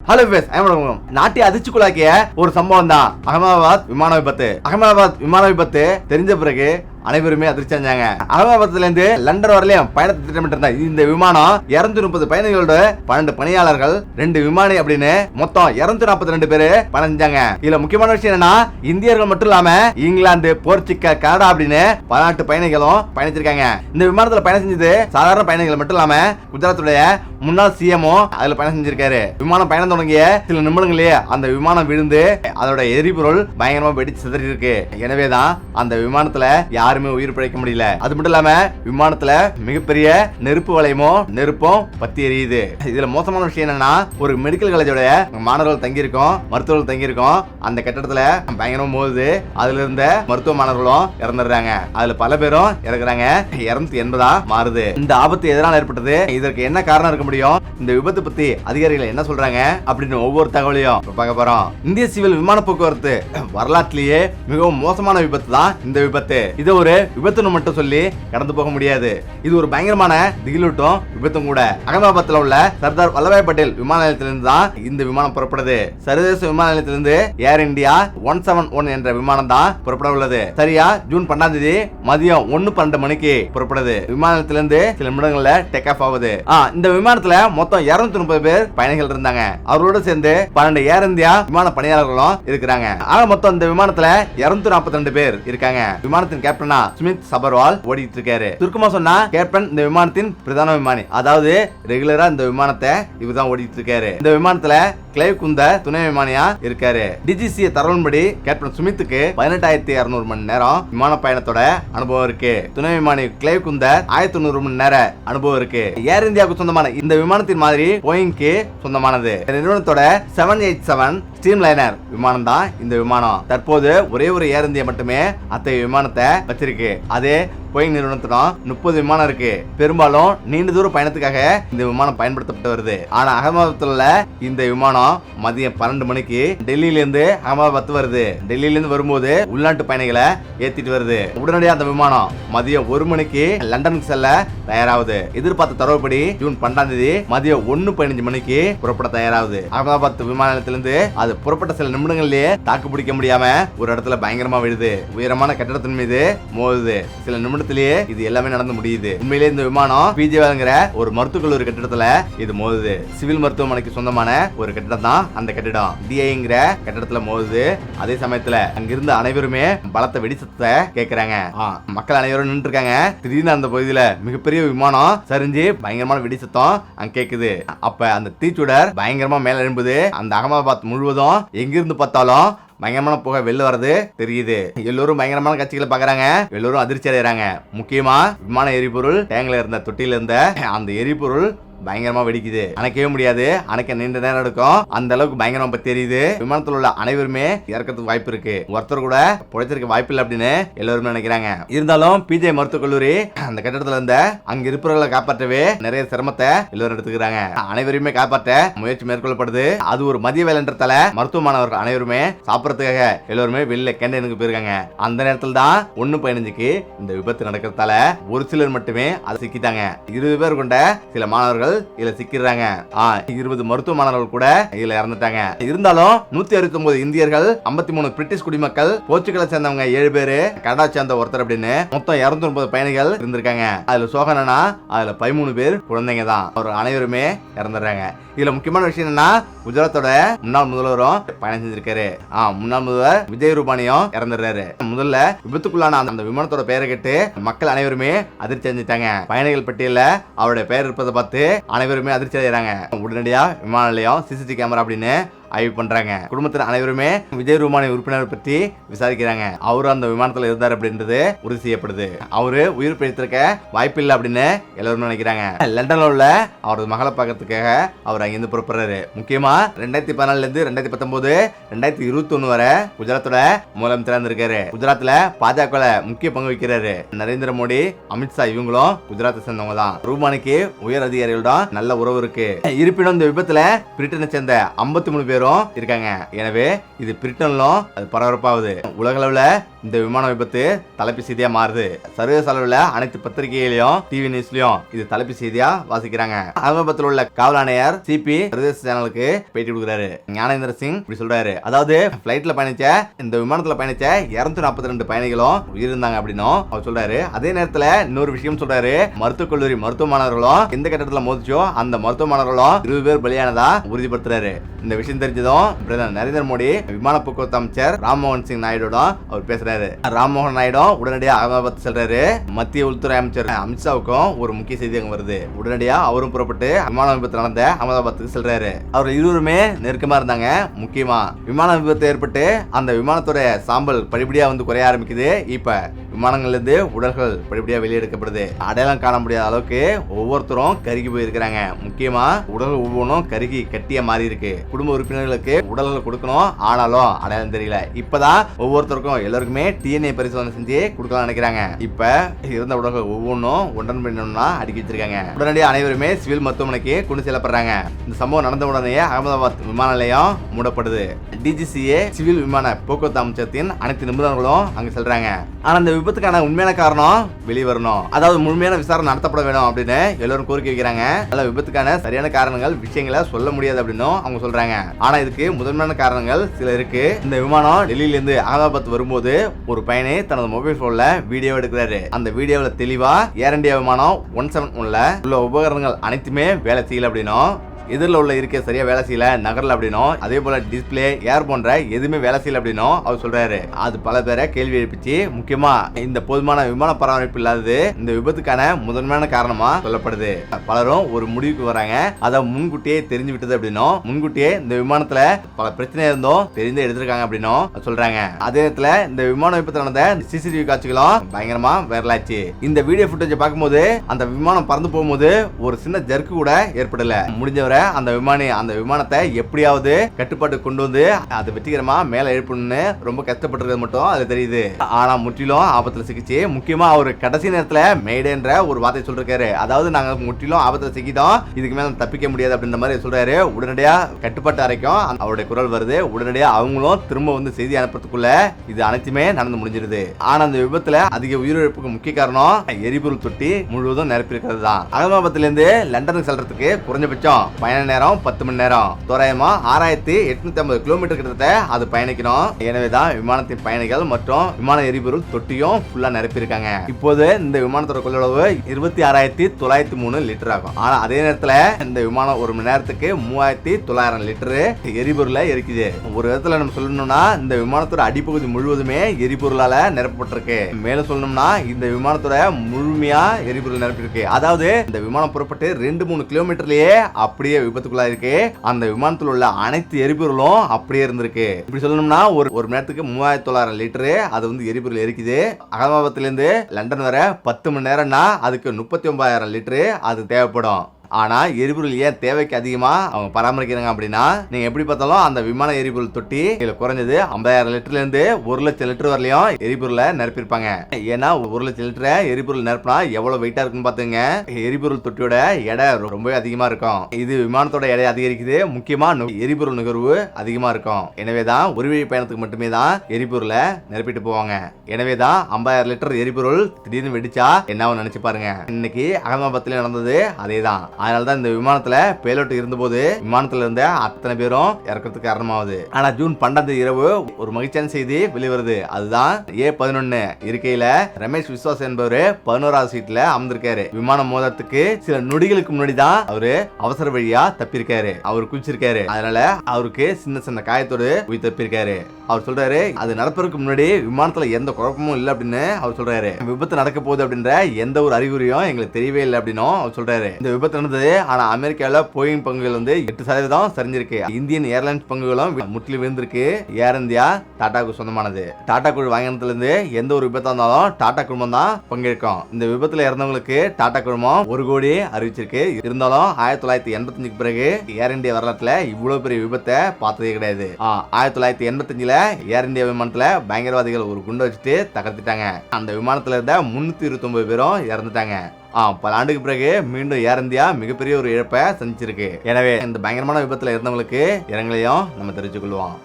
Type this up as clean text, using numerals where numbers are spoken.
Hello base நாட்டை அதிர்ச்சிக்குள்ளாக்கிய ஒரு சம்பவம் தான் அகமதாபாத் விமான விபத்து தெரிஞ்ச பிறகு அனைவருமே அதிர்ச்சி அடைஞ்சாங்க. அகமதாபாத்ல இருந்து லண்டன் வரலையும் பயணத்தை திட்டமிட்டு இந்த விமானம் 230 பயணிகளோட 12 பணியாளர்கள் 2 விமானி அப்படின்னு மொத்தம் 242 பேரு பயணம் செஞ்சாங்க. இதுல முக்கியமான விஷயம் என்னன்னா இந்தியர்கள் மட்டும் இல்லாம இங்கிலாந்து, போர்ச்சுகல், கனடா அப்படின்னு 14 பயணிகளும் பயணிச்சிருக்காங்க. இந்த விமானத்துல பயணம் செஞ்சது சாதாரண பயணிகள் மட்டும் இல்லாம குஜராத்துடைய முன்னாள் சிஎம்மும் அதுல பயணம் செஞ்சிருக்காரு. விமானம் பயணம் தொடங்கிய சில நிமிடங்களே அந்த விமானம் விழுந்து அதோட எரிபொருள் பயங்கரமா வெடிச்சு சிதறி இருக்கு. எனவேதான் அந்த விமானத்துல யாருமே உயிர் பிழைக்க முடியல. அது மட்டும் இல்லாம விமானத்துல மிகப்பெரிய நெருப்பு நெருப்பும் பத்தி எரியுது. இதுல மோசமான விஷயம் என்னன்னா ஒரு மெடிக்கல் காலேஜோட மாணவர்கள் தங்கியிருக்கோம், மருத்துவர்கள் தங்கியிருக்கோம். அந்த கட்டடத்துல பயங்கரமா மோதுது. அதுல இருந்த மருத்துவ மாணவர்களும் இறந்துடுறாங்க. அதுல பல பேரும் இறக்குறாங்க. 280 மாறுது. இந்த ஆபத்து எதனால ஏற்பட்டது, இதற்கு என்ன காரணம் இருக்க முடியும், இந்த விபத்து பத்தி அதிகாரிகள் என்ன சொல்றாங்க அப்படின்னு ஒவ்வொரு தகவலையும் பார்க்க போறோம். இந்திய சிவில் விமான போக்குவரத்து வரலாற்றிலேயே மிகவும் மோசமான விபத்து தான் இந்த விபத்து. இது ஒரு விபத்துன்னு மட்டும் சொல்லி கடந்து போக முடியாது. இது ஒரு பயங்கரமான திகிலூட்டும் விபத்தும் கூட. அகமதாபாத்ல உள்ள சர்தார் வல்லபாய் பட்டேல் விமான நிலையத்திலிருந்து தான் இந்த விமானம் புறப்படுது. சர்வதேச விமான நிலையத்திலிருந்து ஏர் இந்தியா 171 என்ற விமானம் தான் புறப்பட உள்ளது. சரியா ஜூன் 12ஆம் தேதி மதியம் 1:12 மணிக்கு புறப்படுது. விமான நிலையத்திலிருந்து சில நிமிடங்கள்ல டேக் ஆஃப் ஆகுது. இந்த விமானத்துல மொத்தம் 230 பேர் பயணிகள் இருந்தாங்க. அவரோட சேர்ந்து 12 ஏர் இந்தியா விமான பணியாளர்களும் இருக்கிறாங்க. ஆக மொத்தம் இந்த விமானத்துல 242 பேர் இருக்காங்க. விமானத்தின் கேப்டனா சுமித் சபர்வால் ஓடிட்டு இருக்காரு. சுருக்கமா சொன்னா கேப்டன் இந்த விமானத்தின் பிரதான விமானி, அதாவது ரெகுலரா இந்த விமானத்தை இவர்தான் ஓடிட்டு இருக்காரு. இந்த விமானத்துல கிளைவ் குந்தர் துணை விமானியா இருக்காரு. டிஜிசி தரவுன்படி கேப்டன் சுமித்துக்கு 18,200 மணி நேரம் விமான பயணத்தோட அனுபவம் இருக்கு. துணை விமானி கிளைவ் குந்தர் 1,900 மணி நேர அனுபவம் இருக்கு. ஏர் இந்தியாவுக்கு சொந்தமான இந்த விமானத்தின் மாதிரி போயிங்க்கு சொந்தமானது. நிறுவனத்தோட 787 ஸ்ட்ரீம் லைனர் விமானம் தான் இந்த விமானம். தற்போது ஒரே ஒரு ஏர் இந்தியா மட்டுமே அத்தகைய விமானத்தை வச்சிருக்கு. அதே போயிங் நிறுவனத்துடன் 30 விமானம் இருக்கு. பெரும்பாலும் நீண்ட தூர பயணத்துக்காக இந்த விமானம் பயன்படுத்தப்பட்டு வருது. ஆனா அகமதாபாத்ல இந்த விமானம் மதியம் 12 மணிக்கு டெல்லியில இருந்து அகமதாபாத் வருது. டெல்லியில இருந்து வரும்போது உள்நாட்டு பயணிகளை ஏத்திட்டு வருது. உடனடியாக அந்த விமானம் மதியம் 1 மணிக்கு லண்டனுக்கு செல்ல தயாராகுது. எதிர்பார்த்த தரவுப்படி ஜூன் 12ஆம் தேதி மதியம் 1:15 மணிக்கு புறப்பட தயாராகுது. அகமதாபாத் விமான நிலையத்திலிருந்து அது புறப்பட்ட சில நிமிடங்களிலேயே தாக்கு பிடிக்க முடியாம ஒரு இடத்துல பயங்கரமா விழுது. உயரமான கட்டடத்தின் மீது மோதுது. சில நிமிடத்திலேயே இது எல்லாமே நடந்து முடியுது. உண்மையிலேயே இந்த விமானம் பிஜேங்கிற ஒரு மருத்துவக் கல்லூரி கட்டிடத்துல இது மோதுது. சிவில் மருத்துவமனைக்கு சொந்தமான ஒரு கட்டிடம் தான் அந்த கட்டிடம். டிஐங்கிற கட்டிடத்துல மோதுது. அதே சமயத்துல அங்கிருந்த அனைவருமே பலத்த வெடி சத்தத்தை கேட்கிறாங்க. மக்கள் அனைவரும் நின்று இருக்காங்க. திடீர்னு அந்த பகுதியில மிகப்பெரிய விமானம் சரிஞ்சு பயங்கரமான வெடி சத்தம் அங்க கேக்குது. அப்ப அந்த தீச்சுடர் பயங்கரமா மேல எழும்புது. அந்த அகமதாபாத் முழுவதும் எங்கிருந்து பார்த்தாலும் பயங்கரமான புகை வெளில வர்றது தெரியுது. எல்லோரும் பயங்கரமான காட்சிகளை பாக்குறாங்க. எல்லோரும் அதிர்ச்சி அடைகிறாங்க. முக்கியமா விமான எரிபொருள் டேங்க்ல இருந்த தொட்டியில இருந்த அந்த எரிபொருள் பயங்கரமா வெடிக்குது. அணைக்கவே முடியாது. அணைக்க நீண்ட நேரம் எடுக்கும். அந்த அளவுக்கு பயங்கரமா பத்தி தெரியுது. விமானத்தில் உள்ள அனைவருமே இறக்கிறதுக்கு வாய்ப்பு இருக்கு. ஒருத்தர் கூட பொழைச்சிருக்க வாய்ப்பு இல்லை அப்படின்னு எல்லாருமே நினைக்கிறாங்க. இருந்தாலும் பிஜே மருத்துவக் கல்லூரி அந்த கட்டடத்துல இருந்த அங்க இருப்பவர்களை காப்பாற்றவே நிறைய சிரமத்தை எல்லாரும் எடுத்துக்கிறாங்க. அனைவருமே காப்பாற்ற முயற்சி மேற்கொள்ளப்படுது. அது ஒரு மதிய வேலைன்றதால மருத்துவ மாணவர்கள் அனைவருமே சாப்பிடறதுக்காக எல்லாருமே வெளியில கேண்டீனுக்கு போயிருக்காங்க. அந்த நேரத்தில் தான் 1:15க்கு இந்த விபத்து நடக்கிறதால ஒரு சிலர் மட்டுமே அதை சிக்கிட்டாங்க. 20 பேர் கொண்ட சில மாணவர்கள் இதுல சிக்கிறாங்க. 20 மருத்துவ மாணவர்கள் கூட இதுல இறந்துட்டாங்க. இருந்தாலும் 169 இந்தியர்கள், 53 பிரிட்டிஷ் குடிமக்கள், போர்ச்சுகலை சேர்ந்தவங்க 7 பேரு, கனடா சேர்ந்த ஒருத்தர் அப்படின்னு மொத்தம் 290 பயணிகள் இருந்திருக்காங்க. அதுல சோகனா அதுல 13 பேர் குழந்தைங்க தான். அவர் அனைவருமே இறந்துடுறாங்க. இதுல முக்கியமான விஷயம் என்னன்னா குஜராத்தோட முன்னாள் முதல்வரும் பயணம் செஞ்சிருக்காரு. முன்னாள் முதல்வர் விஜய் ரூபானியும் இறந்துடுறாரு. முதல்ல விபத்துக்குள்ளான அந்த விமானத்தோட பெயரை கேட்டு மக்கள் அனைவருமே அதிர்ச்சி அடைஞ்சிட்டாங்க. பயணிகள் பட்டியல அவருடைய பெயர் இருப்பதை பார்த்து அனைவருமே அதிர்ச்சி அடைகிறாங்க. உடனடியா விமான நிலையம் சிசிடிவி கேமரா அப்படின்னு ஆய்வு பண்றாங்க. குடும்பத்தின் அனைவருமே விஜய் ரூபானி உறுப்பினர் பற்றி விசாரிக்கிறாங்க. அவரு அந்த விமானத்துல இருந்தார் அப்படின்றது உறுதி செய்யப்படுது. அவரு உயிர் பிழைத்திருக்க வாய்ப்பு இல்லை அப்படின்னு எல்லாரும் நினைக்கிறாங்க. லண்டன்ல உள்ள அவரது மகளை பார்க்கறதுக்காக அவர் அங்கிருந்து புறப்படுறாரு. முக்கியமா 2014 இருந்து 2019, 2021 வரை குஜராத்தோட முதலமைச்சரா இருந்திருக்காரு. குஜராத்ல பாஜக முக்கிய பங்கு வகிக்கிறாரு. நரேந்திர மோடி, அமித்ஷா இவங்களும் குஜராத்தை சேர்ந்தவங்க தான். ரூபானிக்கு உயர் அதிகாரிகளிடம் நல்ல உறவு இருக்கு. இருப்பினும் இந்த விபத்துல பிரிட்டனை சேர்ந்த 53 பேரும் பேரும் இருக்காங்க. எனவே இது பிரிட்டன்லும் அது பரபரப்பாகுது. உலக அளவுல இந்த விமான விபத்து தலைப்பு செய்தியா மாறுது. சர்வதேச அளவுல அனைத்து பத்திரிகைகளையும் டிவி நியூஸ்லயும் இது தலைப்பு செய்தியா வாசிக்கிறாங்க. அகமதாபாத்தில் உள்ள காவல் ஆணையர் சிபி சர்வதேச சேனலுக்கு பேட்டி கொடுக்குறாரு. ஞானேந்திர சிங் இப்படி சொல்றாரு, அதாவது பிளைட்ல பயணிச்ச இந்த விமானத்துல பயணிச்ச 242 பயணிகளும் உயிரிழந்தாங்க அப்படின்னும் அவர் சொல்றாரு. அதே நேரத்துல இன்னொரு விஷயம் சொல்றாரு, மருத்துவக் கல்லூரி மருத்துவ மாணவர்களும் எந்த கட்டத்துல மோதிச்சோ அந்த மருத்துவ மாணவர்களும் 20 பேர் பலியானதா உறுதிப்படுத்துறாரு. இந்த விஷயம் தெரிஞ்சதும் பிரதமர் நரேந்திர மோடி விமான போக்குவரத்து அமைச்சர் ராம்மோகன் சிங் நாயுடுடன் அவர் பேசுறாரு. ராம்மோகன் நாயுடு உடனடியாக அகமதாபாத் செல்றாரு. மத்திய உள்துறை அமைச்சர் அமித்ஷாவுக்கும் ஒரு முக்கிய செய்தி அங்க வருது. உடனடியா அவரும் புறப்பட்டு விமான விபத்து நடந்த அகமதாபாத்துக்கு செல்றாரு. அவர் இருவருமே நெருக்கமா இருந்தாங்க. முக்கியமா விமான விபத்து ஏற்பட்டு அந்த விமானத்தோட சாம்பல் படிப்படியா வந்து குறைய ஆரம்பிக்குது. இப்ப விமானங்கள்ல இருந்து உடல்கள் படிப்படியா வெளியெடுக்கப்படுது. அடையாளம் காண முடியாத அளவுக்கு ஒவ்வொருத்தரும் கருகி போயிருக்கிறாங்க. முக்கியமா உடல்கள் ஒவ்வொன்றும் கருகி கட்டியா மாறி இருக்கு. குடும்ப உறுப்பினர்களுக்கு உடல்கள் கொடுக்கணும், ஆனாலும் அடையாளம் தெரியல. இப்பதான் ஒவ்வொருத்தருக்கும் எல்லாருக்குமே டிஎன்ஏ பரிசோதனை செஞ்சு கொடுக்கலாம் நினைக்கிறாங்க. இப்ப இருந்த உடல்கள் ஒவ்வொன்றும் ஒன்றன் பின்னா அடுக்கி வச்சிருக்காங்க. உடனடியாக அனைவருமே சிவில் மருத்துவமனைக்கு கொண்டு செல்லப்படுறாங்க. இந்த சம்பவம் நடந்த உடனே அகமதாபாத் விமான நிலையம் மூடப்படுது. டிஜிசிஏ சிவில் விமான போக்குவரத்து அமைச்சகத்தின் அனைத்து நிபுணர்களும் அங்க செல்றாங்க. ஆனா இந்த விபத்துக்கான உண்மையான காரணம் வெளிவரணும், அதாவது முழுமையான விசாரணை நடத்தப்பட வேணும் அப்படின்னு எல்லாரும் கோரிக்கை வைக்கிறாங்க. அதனால விபத்துக்கான சரியான காரணங்கள் விஷயங்களை சொல்ல முடியாது அப்படின்னு அவங்க சொல்றாங்க. ஆனா இதுக்கு முதன்மையான காரணங்கள் சில இருக்கு. இந்த விமானம் டெல்லியில இருந்து அகமதாபாத் வரும்போது ஒரு பயணி தனது மொபைல் போன்ல வீடியோ எடுக்கிறாரு. அந்த வீடியோல தெளிவா ஏர் இந்தியா விமானம் 171 உள்ள உபகரணங்கள் அனைத்துமே வேலை செய்யல அப்படின்னும், எதிரில் உள்ள இருக்க சரியா வேலை செய்யல, நகரல அப்படின்னும், அதே போல டிஸ்பிளே ஏர் போன்ற எதுவுமே வேலை செய்யல அப்படின்னும் அவர் சொல்றாரு. அது பல பேரை கேள்வி எழுப்பிச்சு. முக்கியமா இந்த போதுமான விமான பராமரிப்பு இல்லாதது இந்த விபத்துக்கான முதன்மையான காரணமா சொல்லப்படுது. பலரும் ஒரு முடிவுக்கு வராங்க, அதை முன்கூட்டியே தெரிஞ்சு விட்டது அப்படின்னும், முன்கூட்டியே இந்த விமானத்துல பல பிரச்சனை இருந்தும் தெரிந்து எடுத்திருக்காங்க அப்படின்னும் சொல்றாங்க. அதே நேரத்துல இந்த விமான விபத்து நடந்த சிசிடிவி காட்சிகளும் பயங்கரமா வைரலாச்சு. இந்த வீடியோ ஃபுட்டேஜ் பார்க்கும்போது அந்த விமானம் பறந்து போகும்போது ஒரு சின்ன ஜர்க்கு கூட ஏற்படல. முடிஞ்சவரை அந்த விமானத்தை எப்படியாவது கட்டுப்பாட்டு கொண்டு வந்து அதை வெற்றிகரமா மேல எழுப்பணும்னு ரொம்ப கஷ்டப்பட்டிருக்கிறது மட்டும் அது தெரியுது. ஆனா முற்றிலும் ஆபத்துல சிக்கிச்சு. முக்கியமா அவர் கடைசி நேரத்துல மேடேன்ற ஒரு வார்த்தை சொல்றாரு, அதாவது நாங்க முற்றிலும் ஆபத்துல சிக்கிட்டோம், இதுக்கு மேல தப்பிக்க முடியாது அப்படின்ற மாதிரி சொல்றாரு. உடனடியா கட்டுப்பாட்டு அறைக்கும் அவருடைய குரல் வருது. உடனடியா அவங்களும் திரும்ப வந்து செய்தி அனுப்புறதுக்குள்ள இது அனைத்துமே நடந்து முடிஞ்சிருது. ஆனா அந்த விபத்துல அதிக உயிரிழப்புக்கு முக்கிய காரணம் எரிபொருள் தொட்டி முழுவதும் நிரப்பியிருக்கிறது தான். அகமதாபாத்ல இருந்து லண்டனுக்கு செல்றதுக்கு குறைஞ்சபட்சம் பயண நேரம் 10 மணி நேரம், தோராயமா 6850 கிலோமீட்டர் கிட்டத்தட்ட அது பயணிக்கணும். எனவேதான் விமானத்தின் பயணிகள் மற்றும் விமான எரிபொருள் தொட்டியும் ஃபுல்லா நிரப்பியிருக்காங்க. இப்போது இந்த விமானத்தோட கொள்ளளவு 26,903 லிட்டர் ஆகும். ஆனா அதே நேரத்துல இந்த விமானம் ஒரு மணி நேரத்துக்கு 3900 லிட்டர் எரிபொருளை எரிக்குது. ஒரு விதத்துல நம்ம சொல்லணும்னா இந்த விமானத்தோட அடிப்பகுதி முழுவதுமே எரிபொருளால நிரப்பப்பட்டிருக்கு. மேலும் சொல்லணும்னா இந்த விமானத்தோட முழுமையா எரிபொருள் நிரப்பிருக்கு. அதாவது இந்த விமானம் புறப்பட்டு 2-3 கிலோமீட்டர்லயே அப்படியே விபத்துக்குள்ளா இருக்கு. அந்த விமானத்தில் உள்ள அனைத்து எரிபொருளும் அப்படியே இருந்திருக்கு. இப்படி சொல்லணும்னா ஒரு மணி நேரத்துக்கு 3900 லிட்டரு அது வந்து எரிபொருள் எரிக்குது. அகமதாபாத்ல இருந்து லண்டன் வர 10 மணி நேரம்னா அதுக்கு 39,000 லிட்டரு அது தேவைப்படும். ஆனா எரிபொருள் ஏன் தேவைக்கு அதிகமா அவங்க பராமரிக்கிறாங்க அப்படின்னா, நீங்க எப்படி பார்த்தாலும் அந்த விமான எரிபொருள் தொட்டி இதுல குறைஞ்சது 50,000 லிட்டர்ல இருந்து 1,00,000 லிட்டர் வரலையும் எரிபொருளை நிரப்பிருப்பாங்க. ஏன்னா 1,00,000 லிட்டர் எரிபொருள் நிரப்பினா எவ்வளவு வெயிட்டா இருக்குன்னு பாத்துங்க. எரிபொருள் தொட்டியோட எடை ரொம்பவே அதிகமா இருக்கும். இது விமானத்தோட எடை அதிகரிக்குது. முக்கியமா எரிபொருள் நுகர்வு அதிகமா இருக்கும். எனவேதான் ஒரு வழி பயணத்துக்கு மட்டுமே தான் எரிபொருளை நிரப்பிட்டு போவாங்க. எனவேதான் 50,000 லிட்டர் எரிபொருள் திடீர்னு வெடிச்சா என்ன நினைச்சு பாருங்க. இன்னைக்கு அகமதாபாத்ல நடந்தது அதேதான். அதனாலதான் இந்த விமானத்துல பேலோட் இருந்தபோது விமானத்துல இருந்த அத்தனை பேரும் இறக்கிறதுக்கு காரணமாகுது. ஆனா ஜூன் 12 இரவு ஒரு மகிழ்ச்சியான செய்தி வெளிவருது. அதுதான் A11 இருக்கையில ரமேஷ் விஸ்வாஸ் என்பவரு 11வது சீட்ல அமர்ந்திருக்காரு. விமானம் மோதத்துக்கு சில நொடிகளுக்கு முன்னாடி தான் அவரு அவசர வழியா தப்பிருக்காரு. அவர் குதிச்சிருக்காரு. அதனால அவருக்கு சின்ன சின்ன காயத்தோடு உயிர் தப்பிருக்காரு. அவர் சொல்றாரு, அது நடப்பதற்கு முன்னாடி விமானத்துல எந்த குழப்பமும் இல்லை அப்படின்னு அவர் சொல்றாரு. விபத்து நடக்க போகுது அப்படின்ற எந்த ஒரு அறிகுறியும் எங்களுக்கு தெரியவே இல்லை அப்படின்னு அவர் சொல்றாரு. இந்த விபத்து நடந்தது. ஆனா அமெரிக்கால போயிங் பங்குகள் வந்து 8% சரிஞ்சிருக்கு. இந்தியன் ஏர்லைன்ஸ் பங்குகளும் முற்றிலும் விழுந்திருக்கு. ஏர் இந்தியா டாடாவுக்கு சொந்தமானது. டாடா குழு வாங்கினதுல இருந்து எந்த ஒரு விபத்தா இருந்தாலும் டாடா குழுமம் தான் பங்கேற்கும். இந்த விபத்துல இறந்தவங்களுக்கு டாடா குழுமம் 1 கோடி அறிவிச்சிருக்கு. இருந்தாலும் 1985 பிறகு ஏர் இந்தியா வரலாற்றுல இவ்வளவு பெரிய விபத்தை பார்த்ததே கிடையாது. 1985 ஏர் இந்தியா விமானத்துல பயங்கரவாதிகள் ஒரு குண்டு வச்சுட்டு தகர்த்துட்டாங்க. அந்த விமானத்துல இருந்த 329 பேரும் இறந்துட்டாங்க. பல ஆண்டுக்கு பிறகு மீண்டும் ஏர் இந்தியா மிகப்பெரிய ஒரு இழப்பை சந்திச்சிருக்கு. எனவே இந்த பயங்கரமான விபத்துல இருந்தவங்களுக்கு இரங்கலையும் நம்ம தெரிவித்துக் கொள்வோம்.